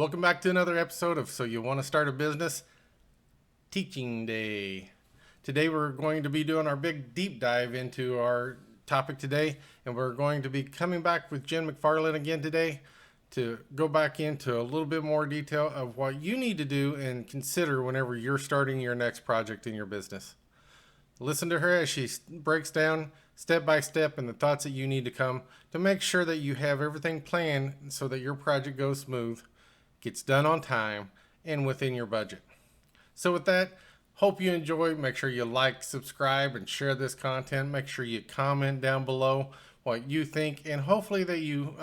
Welcome back to another episode of So You Want to Start a Business Teaching Day. Today we're going to be doing our big deep dive into our topic today, and we're going to be coming back with Jen McFarland again today to go back into a little bit more detail of what you need to do and consider whenever you're starting your next project in your business. Listen to her as she breaks down step by step and the thoughts that you need to come to make sure that you have everything planned so that your project goes smooth, gets done on time, and within your budget. So with that, hope you enjoy. Make sure you like, subscribe, and share this content. Make sure you comment down below what you think, and hopefully that you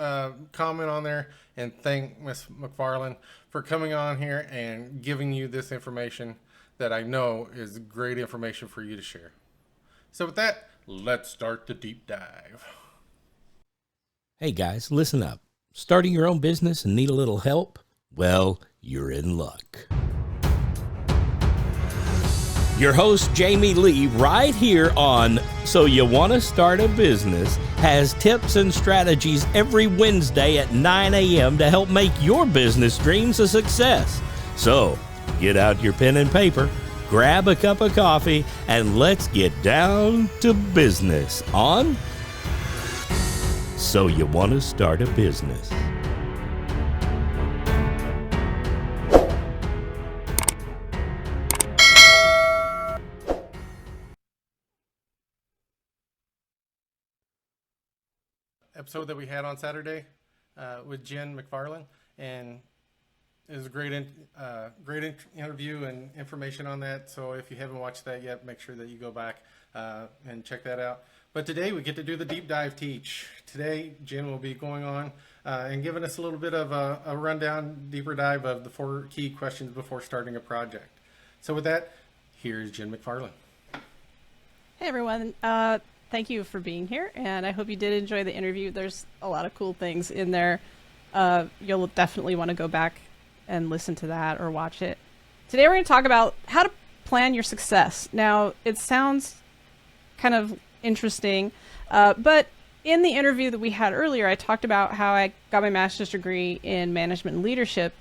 comment on there and thank Ms. McFarland for coming on here and giving you this information that I know is great information for you to share. So with that, let's start the deep dive. Hey guys, listen up. Starting your own business and need a little help? Well, you're in luck. Your host, Jamie Lee, right here on So You Want to Start a Business, has tips and strategies every Wednesday at 9 a.m. to help make your business dreams a success. So, get out your pen and paper, grab a cup of coffee, and let's get down to business on So You Want to Start a Business. Episode that we had on Saturday with Jen McFarland, and it was a great interview and information on that. So if you haven't watched that yet, make sure that you go back and check that out. But today we get to do the deep dive teach. Today Jen will be going on and giving us a little bit of a rundown, deeper dive of the 4 key questions before starting a project. So with that, here's Jen McFarland. Hey everyone. Thank you for being here, and I hope you did enjoy the interview. There's a lot of cool things in there. You'll definitely want to go back and listen to that or watch it. Today we're going to talk about how to plan your success. Now, it sounds kind of interesting, but in the interview that we had earlier, I talked about how I got my master's degree in management and leadership,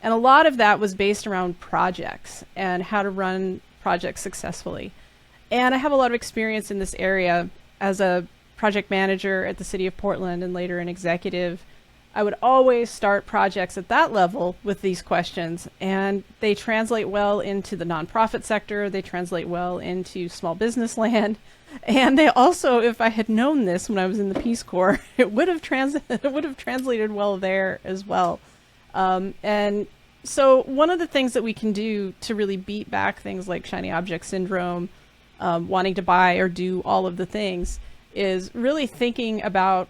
and a lot of that was based around projects and how to run projects successfully. And I have a lot of experience in this area as a project manager at the city of Portland and later an executive. I would always start projects at that level with these questions, and they translate well into the nonprofit sector. They translate well into small business land. And they also, if I had known this when I was in the Peace Corps, it would have translated well there as well. And so one of the things that we can do to really beat back things like shiny object syndrome, wanting to buy or do all of the things, is really thinking about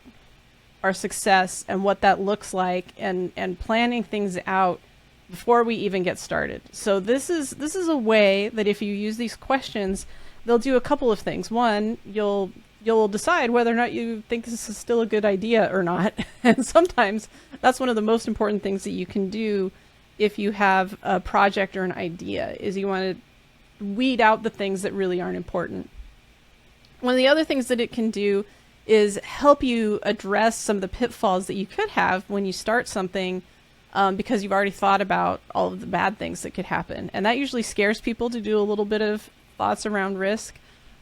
our success and what that looks like, and planning things out before we even get started. So this is a way that if you use these questions, they'll do a couple of things. One, you'll decide whether or not you think this is still a good idea or not. And sometimes that's one of the most important things that you can do if you have a project or an idea, is you want to weed out the things that really aren't important. One of the other things that it can do is help you address some of the pitfalls that you could have when you start something, because you've already thought about all of the bad things that could happen. And that usually scares people to do a little bit of thoughts around risk.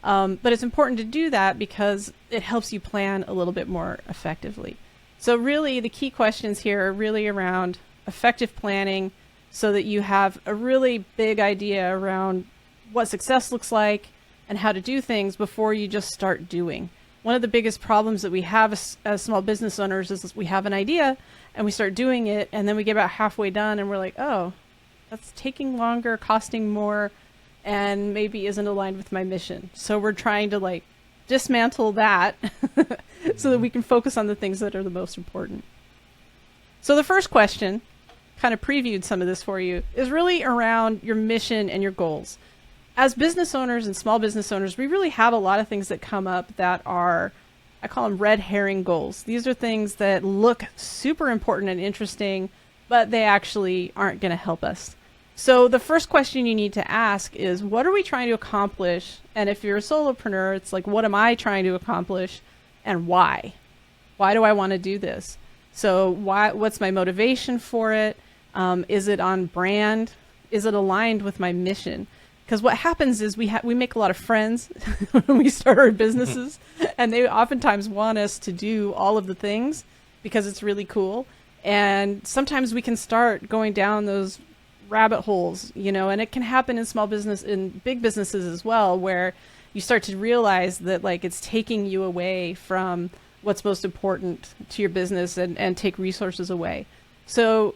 But it's important to do that because it helps you plan a little bit more effectively. So really the key questions here are really around effective planning, so that you have a really big idea around what success looks like and how to do things before you just start doing. One of the biggest problems that we have as small business owners is we have an idea and we start doing it, and then we get about halfway done and we're like, oh, that's taking longer, costing more, and maybe isn't aligned with my mission. So we're trying to dismantle that so that we can focus on the things that are the most important. So the first question, kind of previewed some of this for you, is really around your mission and your goals. As business owners and small business owners, we really have a lot of things that come up that are, I call them red herring goals. These are things that look super important and interesting, but they actually aren't going to help us. So the first question you need to ask is, what are we trying to accomplish? And if you're a solopreneur, it's like, what am I trying to accomplish and why? Why do I want to do this? So what's my motivation for it? Is it on brand? Is it aligned with my mission? Because what happens is we make a lot of friends when we start our businesses, and they oftentimes want us to do all of the things because it's really cool. And sometimes we can start going down those rabbit holes, and it can happen in small business, in big businesses as well, where you start to realize that like it's taking you away from what's most important to your business and take resources away. So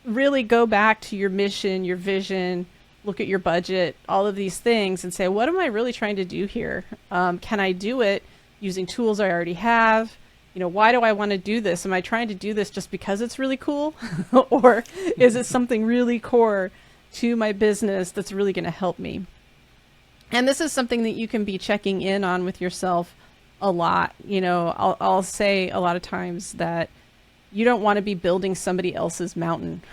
really go back to your mission, your vision, look at your budget, all of these things, and say, what am I really trying to do here? Can I do it using tools I already have? Why do I want to do this? Am I trying to do this just because it's really cool? Or is it something really core to my business that's really going to help me? And this is something that you can be checking in on with yourself a lot. I'll say a lot of times that you don't want to be building somebody else's mountain.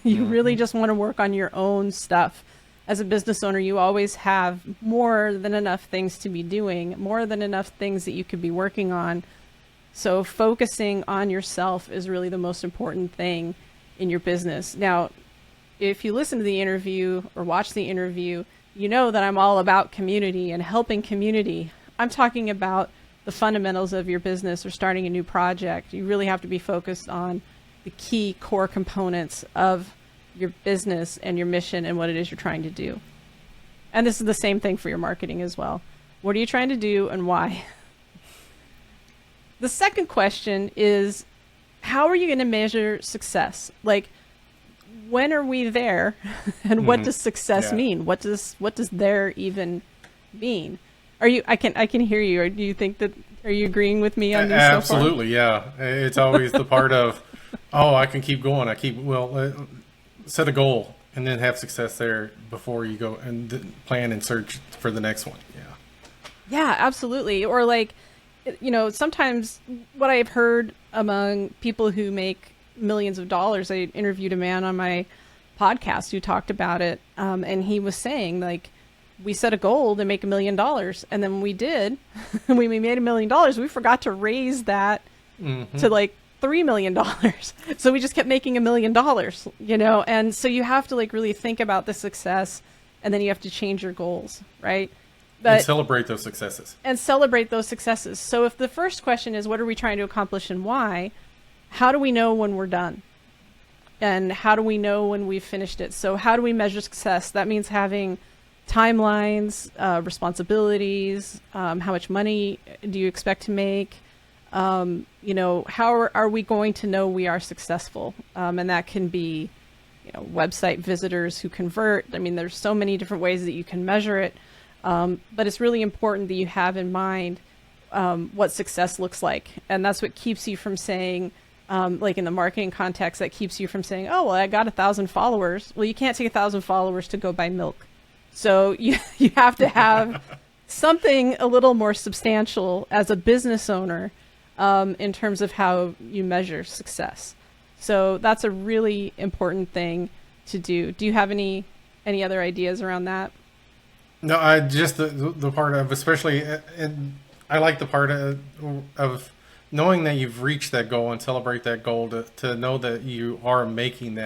You really just want to work on your own stuff. As a business owner, you always have more than enough things to be doing, more than enough things that you could be working on. So focusing on yourself is really the most important thing in your business. Now, if you listen to the interview or watch the interview, you know that I'm all about community and helping community. I'm talking about the fundamentals of your business or starting a new project. You really have to be focused on the key core components of your business and your mission and what it is you're trying to do. And this is the same thing for your marketing as well. What are you trying to do and why? The second question is, how are you going to measure success? Like, when are we there? And what does success mean? What does there even mean? I can hear you. Or do you think that, are you agreeing with me on these so far? Absolutely, yeah. It's always the part of, I can keep going. Set a goal and then have success there before you go and plan and search for the next one. Yeah. Yeah, absolutely. Or like, sometimes what I've heard among people who make millions of dollars, I interviewed a man on my podcast who talked about it. And he was saying, like, we set a goal to make $1 million. And then when we did, when we made $1 million, we forgot to raise that to like $3 million. So we just kept making $1 million, and so you have to like really think about the success, and then you have to change your goals, right? And celebrate those successes. So if the first question is, what are we trying to accomplish and why? How do we know when we're done? And how do we know when we've finished it? So how do we measure success? That means having timelines, responsibilities, how much money do you expect to make? How are we going to know we are successful? And that can be, website visitors who convert. I mean, there's so many different ways that you can measure it. But it's really important that you have in mind what success looks like. And that's what keeps you from saying, like in the marketing context, that keeps you from saying, oh, well, I got 1,000 followers. Well, you can't take 1,000 followers to go buy milk. So you have to have something a little more substantial as a business owner in terms of how you measure success. So that's a really important thing to do. Do you have any other ideas around that? No, I just the part of, especially, and I like the part of knowing that you've reached that goal and celebrate that goal, to know that you are making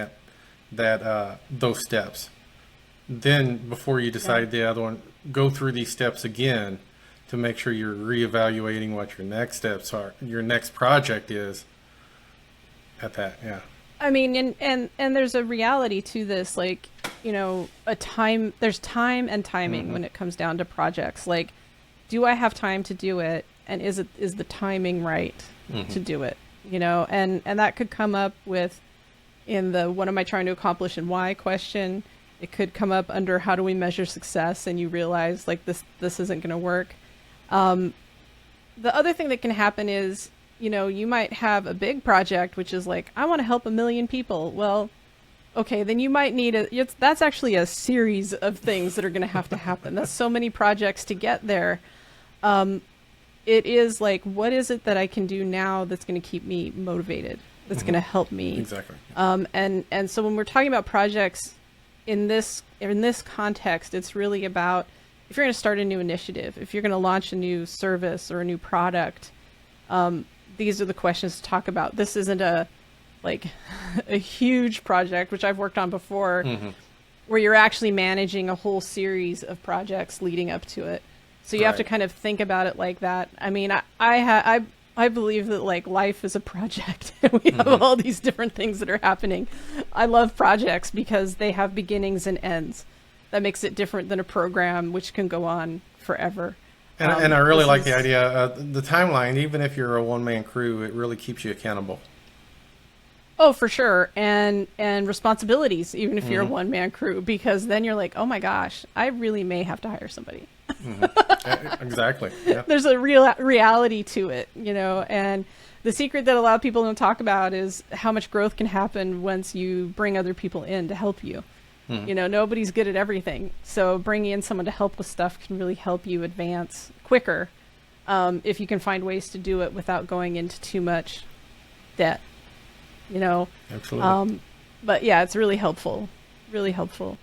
those steps. Then before you decide the other one, go through these steps again to make sure you're reevaluating what your next steps are, your next project is at that. Yeah. I mean, and there's a reality to this, like, there's time and timing when it comes down to projects. Like, do I have time to do it? And is the timing right to do it? And that could come up in the, what am I trying to accomplish and why question. It could come up under how do we measure success, and you realize like this isn't going to work. The other thing that can happen is, you might have a big project, which is like, I want to help 1 million people. Well, okay, then you might need that's actually a series of things that are going to happen. That's so many projects to get there. It is like, what is it that I can do now that's going to keep me motivated? That's going to help me. Exactly. And so when we're talking about projects in this context, it's really about, if you're going to start a new initiative, if you're going to launch a new service or a new product, these are the questions to talk about. This isn't a like a huge project, which I've worked on before, where you're actually managing a whole series of projects leading up to it. So you have to kind of think about it like that. I mean, I believe that like life is a project and we have all these different things that are happening. I love projects because they have beginnings and ends. That makes it different than a program, which can go on forever. And I really like the idea, the timeline, even if you're a one-man crew, it really keeps you accountable. Oh, for sure. And responsibilities, even if you're a one-man crew, because then you're like, oh my gosh, I really may have to hire somebody. Exactly. Yeah. There's a real reality to it, you know, and the secret that a lot of people don't talk about is how much growth can happen once you bring other people in to help you. You know, nobody's good at everything. So bringing in someone to help with stuff can really help you advance quicker if you can find ways to do it without going into too much debt, you know. Absolutely. But yeah, it's really helpful. Really helpful.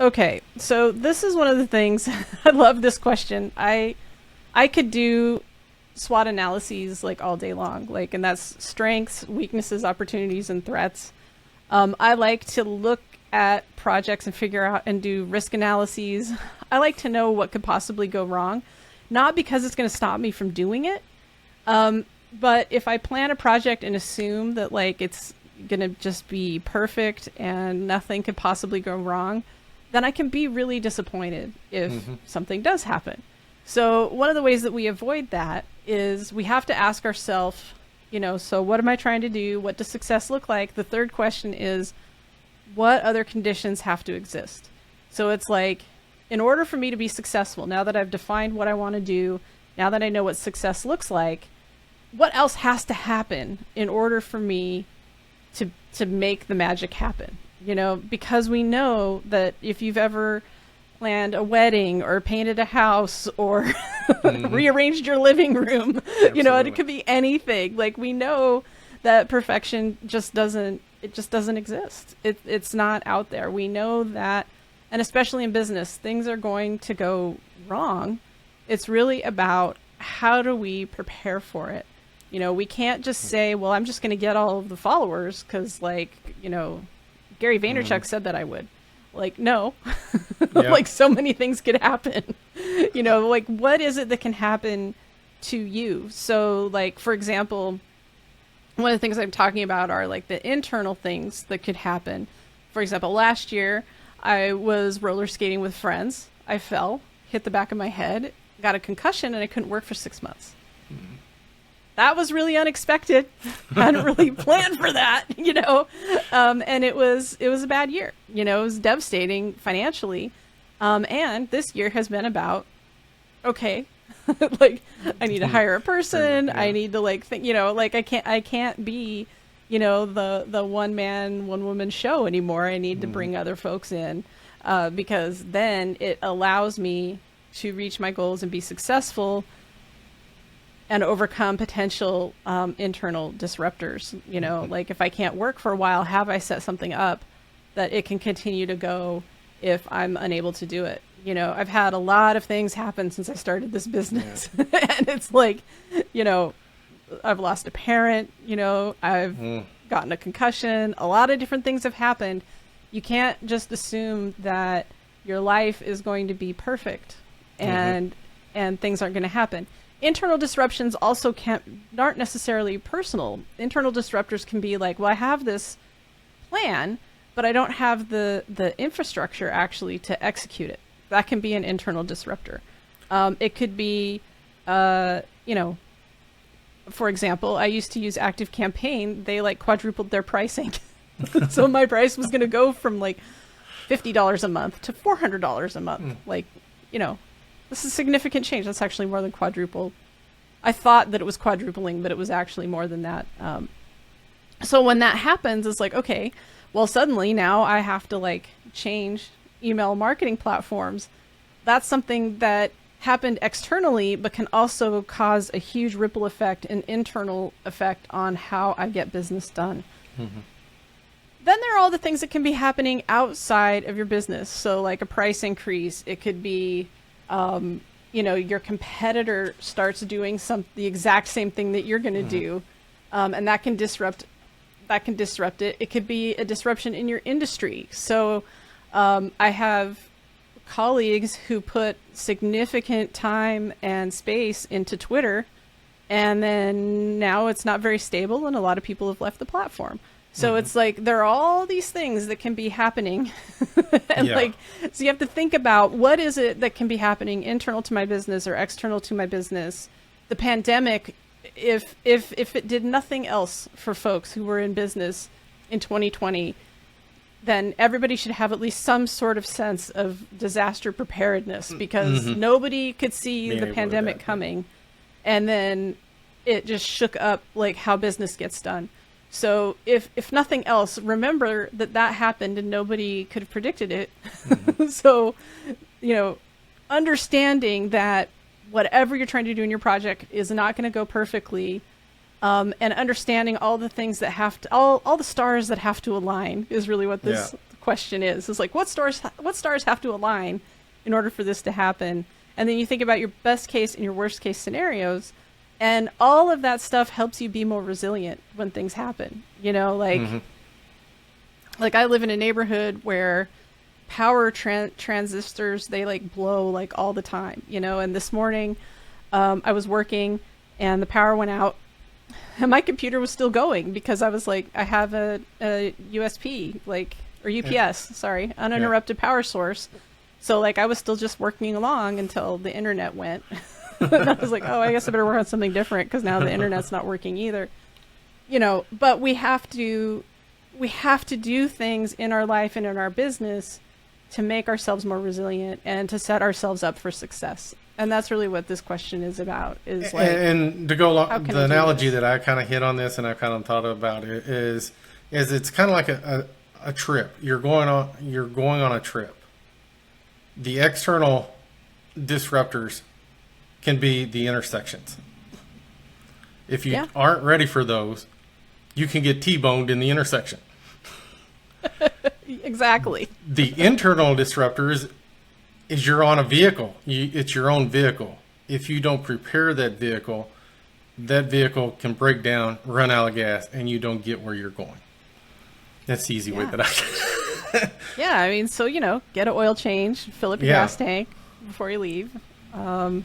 Okay, so this is one of the things, I love this question. I could do SWOT analyses like all day long, like, and that's strengths, weaknesses, opportunities, and threats. I like to look at projects and figure out and do risk analyses. I like to know what could possibly go wrong, not because it's going to stop me from doing it. But if I plan a project and assume that like it's going to just be perfect and nothing could possibly go wrong, then I can be really disappointed if something does happen. So one of the ways that we avoid that is we have to ask ourselves, you know, so what am I trying to do? What does success look like? The third question is, what other conditions have to exist? So it's like, in order for me to be successful, now that I've defined what I want to do, now that I know what success looks like, what else has to happen in order for me to make the magic happen? You know, because we know that if you've ever planned a wedding or painted a house or rearranged your living room, you know, it could be anything. Like, we know that perfection just doesn't exist. It's not out there. We know that, and especially in business, things are going to go wrong. It's really about how do we prepare for it? You know, we can't just say, well, I'm just going to get all of the followers because, like, you know, Gary Vaynerchuk said that I would. Like, no. Like, so many things could happen. You know, like, what is it that can happen to you? So, like, for example, one of the things I'm talking about are, like, the internal things that could happen. For example, last year, I was roller skating with friends. I fell, hit the back of my head, got a concussion, and I couldn't work for 6 months. That was really unexpected. I hadn't really planned for that, you know. And it was a bad year. You know, it was devastating financially. And this year has been about, okay, like, I need to hire a person. Yeah. I need to, like, think, you know, like, I can't be, you know, the one man, one woman show anymore. I need to bring other folks in because then it allows me to reach my goals and be successful and overcome potential internal disruptors. You know, like, if I can't work for a while, have I set something up that it can continue to go if I'm unable to do it? You know, I've had a lot of things happen since I started this business. Yeah. And it's like, you know, I've lost a parent, you know, I've gotten a concussion, a lot of different things have happened. You can't just assume that your life is going to be perfect and things aren't going to happen. Internal disruptions also aren't necessarily personal. Internal disruptors can be like, well, I have this plan, but I don't have the infrastructure actually to execute it. That can be an internal disruptor. It could be, you know, for example, I used to use ActiveCampaign. They like quadrupled their pricing. So my price was going to go from like $50 a month to $400 a month. Like, you know, this is significant change. That's actually more than quadruple. I thought that it was quadrupling, but it was actually more than that. So when that happens, it's like, okay, well, suddenly now I have to like change email marketing platforms. That's something that happened externally, but can also cause a huge ripple effect, an internal effect on how I get business done. Then there are all the things that can be happening outside of your business. So like a price increase, it could be, your competitor starts doing the exact same thing that you're going to do, and that can disrupt it. It could be a disruption in your industry. So I have colleagues who put significant time and space into Twitter, and then now it's not very stable, and a lot of people have left the platform. So it's like there are all these things that can be happening. And so you have to think about, what is it that can be happening internal to my business or external to my business. The pandemic, if it did nothing else for folks who were in business in 2020, then everybody should have at least some sort of sense of disaster preparedness, because nobody could see the pandemic coming. And then it just shook up like how business gets done. So if nothing else, remember that happened and nobody could have predicted it. So, understanding that whatever you're trying to do in your project is not going to go perfectly, and understanding all the things that all the stars that have to align is really what this question is. It's like, what stars have to align in order for this to happen? And then you think about your best case and your worst case scenarios. And all of that stuff helps you be more resilient when things happen. Like I live in a neighborhood where power transistors, they like blow like all the time, and this morning I was working and the power went out and my computer was still going because I was like, I have a USP, or UPS, sorry, uninterrupted power source. So like I was still just working along until the internet went. And I was like, oh, I guess I better work on something different because now the internet's not working either. But we have to do things in our life and in our business to make ourselves more resilient and to set ourselves up for success. And that's really what this question is about. Is like, and to go along, the analogy that I kind of hit on this and I kind of thought about it is it's kind of like a trip. You're going on a trip. The external disruptors can be the intersections. If you aren't ready for those, you can get T-boned in the intersection. Exactly. The internal disruptors is you're on a vehicle. It's your own vehicle. If you don't prepare that vehicle can break down, run out of gas, and you don't get where you're going. That's the easy way that I can. Yeah, I mean, so, get an oil change, fill up your gas tank before you leave. And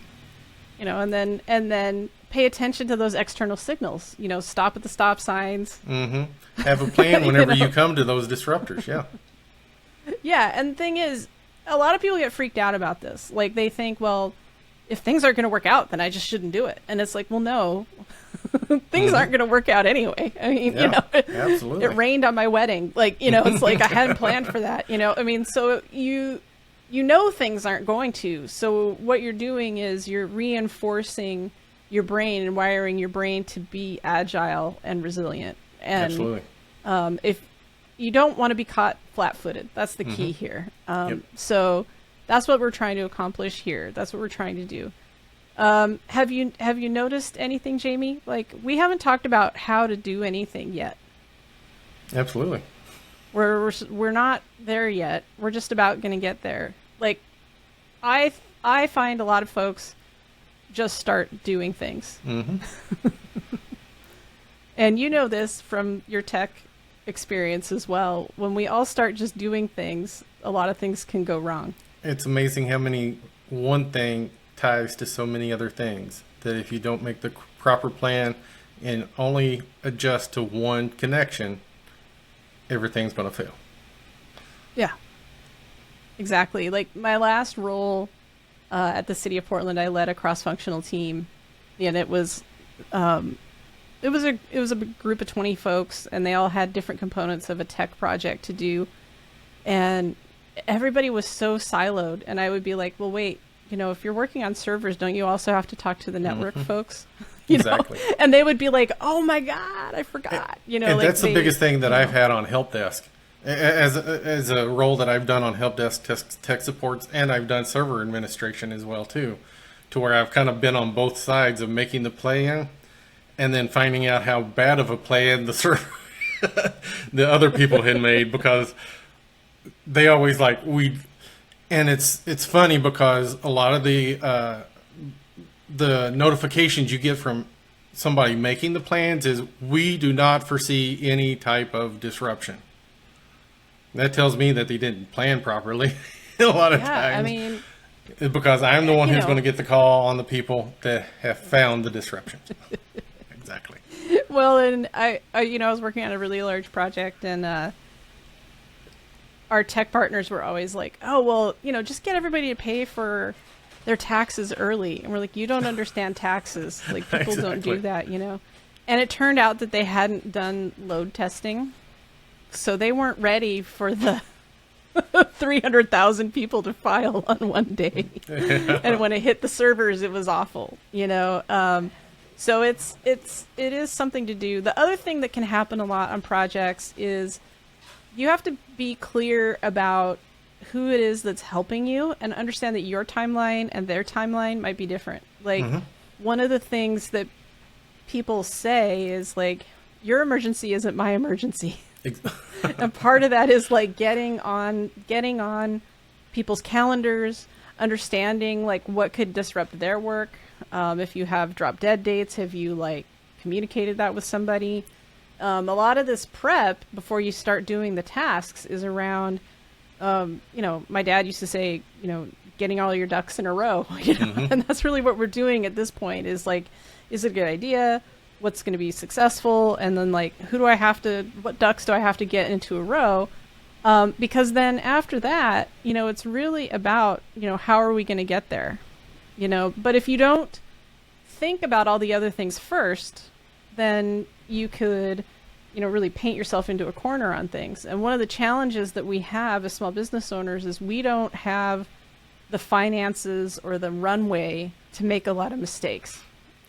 then pay attention to those external signals. Stop at the stop signs. Have a plan whenever you come to those disruptors. Yeah. Yeah, and the thing is, a lot of people get freaked out about this. Like they think, well, if things aren't going to work out, then I just shouldn't do it. And it's like, well, no, things aren't going to work out anyway. I mean, absolutely. It rained on my wedding. Like, it's like I hadn't planned for that. I mean, so things aren't going to. So what you're doing is you're reinforcing your brain and wiring your brain to be agile and resilient. And absolutely. If you don't want to be caught flat-footed, that's the key here. So that's what we're trying to accomplish here. That's what we're trying to do. Have you noticed anything, Jamie? Like, we haven't talked about how to do anything yet. Absolutely. We're not there yet. We're just about going to get there. Like, I find a lot of folks just start doing things. And this from your tech experience as well. When we all start just doing things, a lot of things can go wrong. It's amazing how one thing ties to so many other things, that if you don't make the proper plan and only adjust to one connection, everything's going to fail. Yeah. Exactly. Like my last role at the city of Portland, I led a cross-functional team, and it was a group of 20 folks, and they all had different components of a tech project to do, and everybody was so siloed. And I would be like, well, wait, if you're working on servers, don't you also have to talk to the network folks? Exactly. And they would be like, oh my God, I forgot. And that's the biggest thing that I've had on help desk. As a role that I've done on help desk tech supports, and I've done server administration as well too, to where I've kind of been on both sides of making the plan and then finding out how bad of a plan the server the other people had made, because they always and it's funny because a lot of the the notifications you get from somebody making the plans is we do not foresee any type of disruption. That tells me that they didn't plan properly a lot of times. I mean, because I'm the one you who's know. going to get the call on the people that have found the disruptions. Exactly. well, and I was working on a really large project, and our tech partners were always like, "Oh, well, just get everybody to pay for their taxes early." And we're like, "You don't understand taxes. Like, people don't do Exactly. that, And it turned out that they hadn't done load testing, so they weren't ready for the 300,000 people to file on one day. And when it hit the servers, it was awful, So it is something to do. The other thing that can happen a lot on projects is you have to be clear about who it is that's helping you and understand that your timeline and their timeline might be different. Like, one of the things that people say is like, your emergency isn't my emergency. And part of that is like getting on people's calendars, understanding like what could disrupt their work. If you have drop dead dates, have you like communicated that with somebody? A lot of this prep before you start doing the tasks is around, my dad used to say, getting all your ducks in a row, and that's really what we're doing at this point is like, is it a good idea? What's going to be successful? And then like, what ducks do I have to get into a row? Because then after that, it's really about, how are we going to get there? But if you don't think about all the other things first, then you could, really paint yourself into a corner on things. And one of the challenges that we have as small business owners is we don't have the finances or the runway to make a lot of mistakes.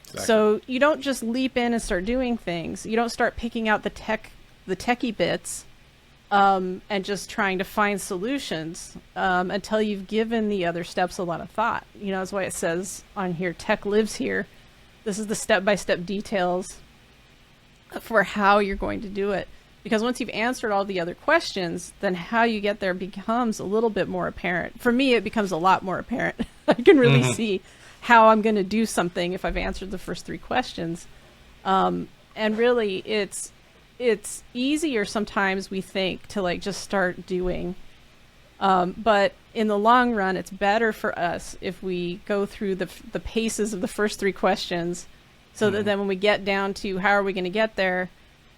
Exactly. So you don't just leap in and start doing things. You don't start picking out the techie bits, and just trying to find solutions until you've given the other steps a lot of thought. That's why it says on here, tech lives here. This is the step-by-step details for how you're going to do it. Because once you've answered all the other questions, then how you get there becomes a little bit more apparent. For me, it becomes a lot more apparent. I can really see how I'm going to do something if I've answered the first 3 questions. And really, it's easier sometimes, we think, to like just start doing. But in the long run, it's better for us if we go through the paces of the first 3 questions, so that then when we get down to how are we going to get there,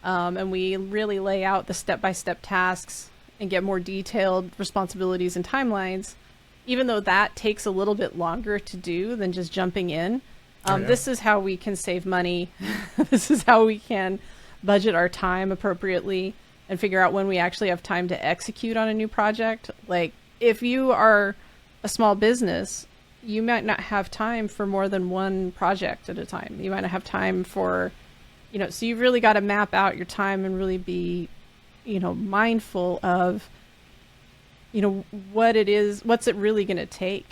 and we really lay out the step-by-step tasks and get more detailed responsibilities and timelines, even though that takes a little bit longer to do than just jumping in. This is how we can save money. This is how we can budget our time appropriately and figure out when we actually have time to execute on a new project. Like, if you are a small business, you might not have time for more than one project at a time. You might not have time for, so you've really got to map out your time and really be, mindful of, what's it really going to take,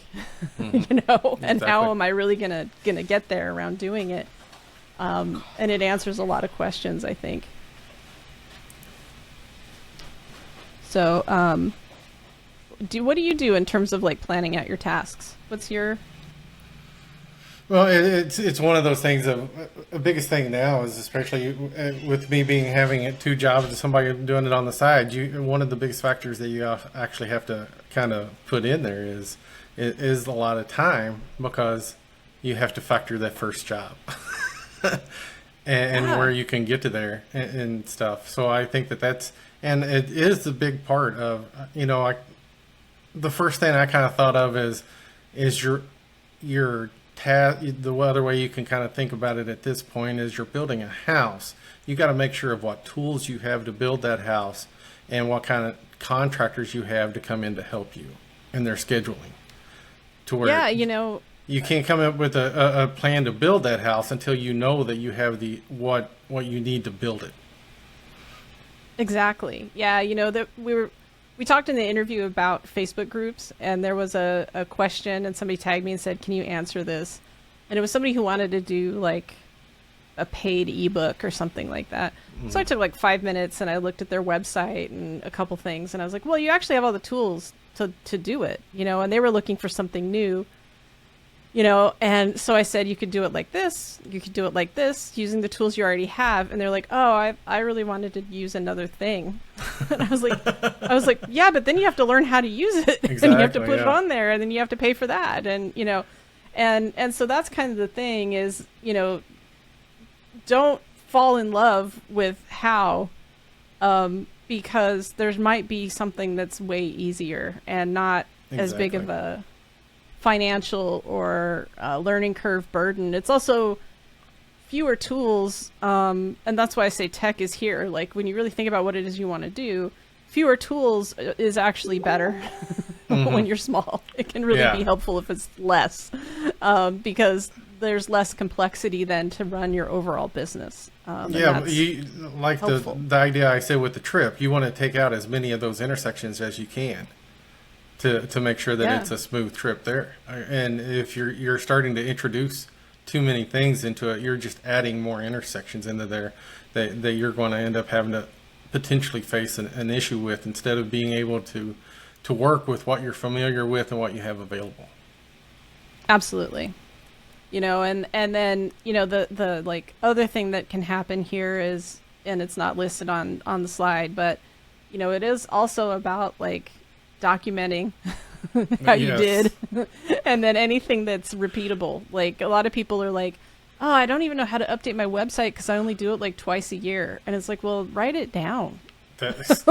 and how am I really going to get there around doing it? And it answers a lot of questions, I think. So, what do you do in terms of like planning out your tasks? What's your... Well, it's one of those things. The biggest thing now is, especially with me having 2 jobs and somebody doing it on the side, one of the biggest factors that you actually have to kind of put in there is a lot of time, because you have to factor that first job and where you can get to there and stuff. So I think that's, and it is the big part of, the first thing I kind of thought of is your task. The other way you can kind of think about it at this point is you're building a house. You got to make sure of what tools you have to build that house and what kind of contractors you have to come in to help you in their scheduling. To where you can't come up with a plan to build that house until you know that you have what you need to build it. Exactly. Yeah, that we talked in the interview about Facebook groups, and there was a question, and somebody tagged me and said, "Can you answer this?" And it was somebody who wanted to do like a paid ebook or something like that. So I took like 5 minutes and I looked at their website and a couple things, and I was like, "Well, you actually have all the tools to do it," and they were looking for something new. And so I said, you could do it like this, you could do it like this, using the tools you already have. And they're like, oh, I really wanted to use another thing. And I was like, yeah, but then you have to learn how to use it. Exactly, and you have to put it on there, and then you have to pay for that. And, and so that's kind of the thing is, don't fall in love with how, because there might be something that's way easier and not as big of a financial or learning curve burden. It's also fewer tools, and that's why I say tech is here. Like, when you really think about what it is you want to do, fewer tools is actually better when you're small. It can really be helpful if it's less, because there's less complexity then to run your overall business. You like the idea I said with the trip. You want to take out as many of those intersections as you can to make sure that it's a smooth trip there. And if you're starting to introduce too many things into it, you're just adding more intersections into there that you're going to end up having to potentially face an issue with, instead of being able to work with what you're familiar with and what you have available. Absolutely. And then, the like other thing that can happen here is, and it's not listed on the slide, but, it is also about like documenting how you did. And then anything that's repeatable. Like, a lot of people are like, oh, I don't even know how to update my website because I only do it like twice a year. And it's like, well, write it down. That's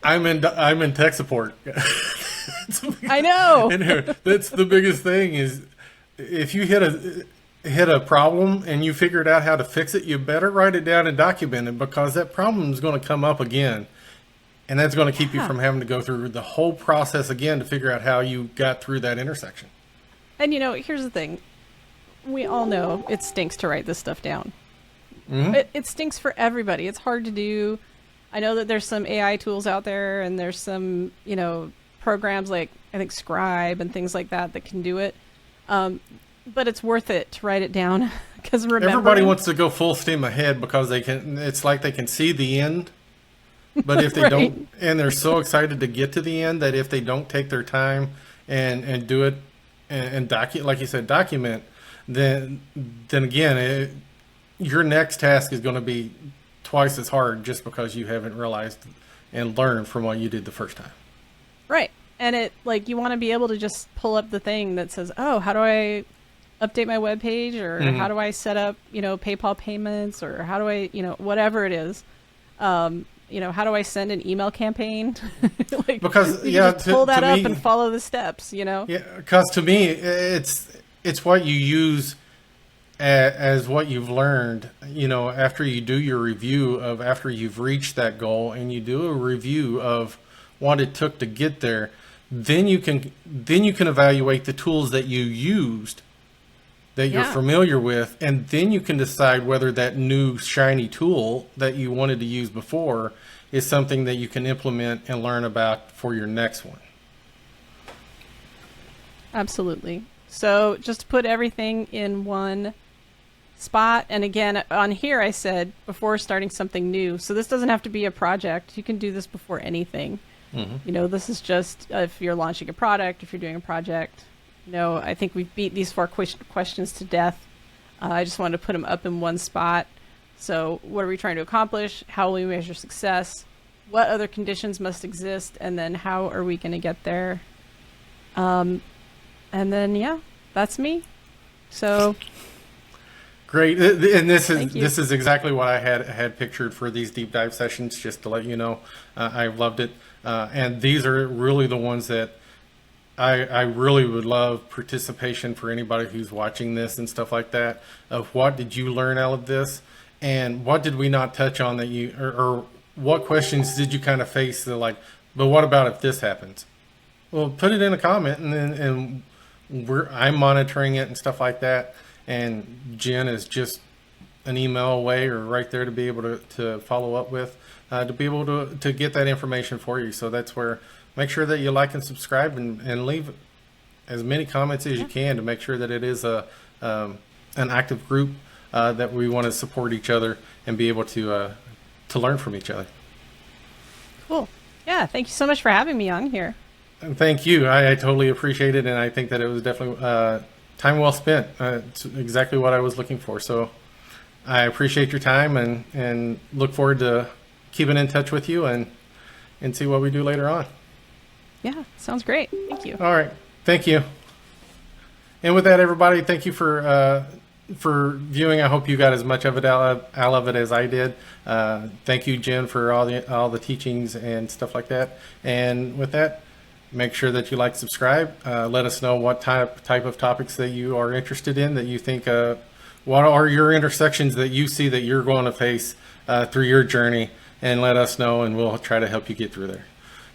I'm in tech support. I know. And that's the biggest thing is, if you hit a problem and you figured out how to fix it, you better write it down and document it, because that problem is going to come up again. And that's going to keep you from having to go through the whole process again to figure out how you got through that intersection. And, here's the thing. We all know it stinks to write this stuff down. Mm-hmm. It stinks for everybody. It's hard to do. I know that there's some AI tools out there, and there's some, programs like, I think, Scribe and things like that can do it. But it's worth it to write it down, because everybody wants to go full steam ahead because it's like they can see the end. But if they don't, and they're so excited to get to the end, that if they don't take their time and do it and document, like you said, document, then again, your next task is going to be twice as hard, just because you haven't realized and learned from what you did the first time. Right. And you want to be able to just pull up the thing that says, oh, how do I update my webpage, or how do I set up, PayPal payments, or how do I, whatever it is. How do I send an email campaign? Because you just pull that up and follow the steps, Yeah, because to me, it's what you use as what you've learned, after you do your review of after you've reached that goal, and you do a review of what it took to get there, then you can evaluate the tools that you used, that you're familiar with, and then you can decide whether that new shiny tool that you wanted to use before is something that you can implement and learn about for your next one. Absolutely. So just to put everything in one spot, and again, on here I said before starting something new, so this doesn't have to be a project. You can do this before anything. This is just if you're launching a product, if you're doing a project. I think we've beat these 4 questions to death. I just wanted to put them up in one spot. So what are we trying to accomplish? How will we measure success? What other conditions must exist? And then how are we going to get there? And then, that's me. So great. And this is exactly what I had pictured for these deep dive sessions, just to let you know. I loved it. And these are really the ones that I really would love participation for anybody who's watching this and stuff like that, of what did you learn out of this, and what did we not touch on that you, or what questions did you kind of face that, like, but what about if this happens? Well, put it in a comment, and I'm monitoring it and stuff like that. And Jen is just an email away or right there to be able to follow up with, to be able to get that information for you. So that's where, make sure that you like and subscribe, and leave as many comments as you can to make sure that it is an active group, that we want to support each other and be able to learn from each other. Cool. Yeah. Thank you so much for having me on here. And thank you. I totally appreciate it, and I think that it was definitely time well spent. It's exactly what I was looking for. So I appreciate your time, and look forward to keeping in touch with you and see what we do later on. Yeah, sounds great. Thank you. All right. Thank you. And with that, everybody, thank you for viewing. I hope you got as much of it out of it as I did. Thank you, Jen, for all the teachings and stuff like that. And with that, make sure that you like, subscribe. Let us know what type of topics that you are interested in, that you think, what are your intersections that you see that you're going to face through your journey, and let us know, and we'll try to help you get through there.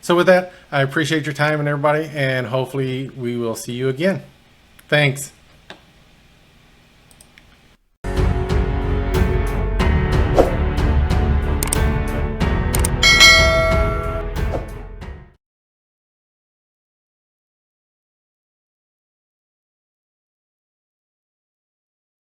So with that, I appreciate your time and everybody, and hopefully we will see you again. Thanks.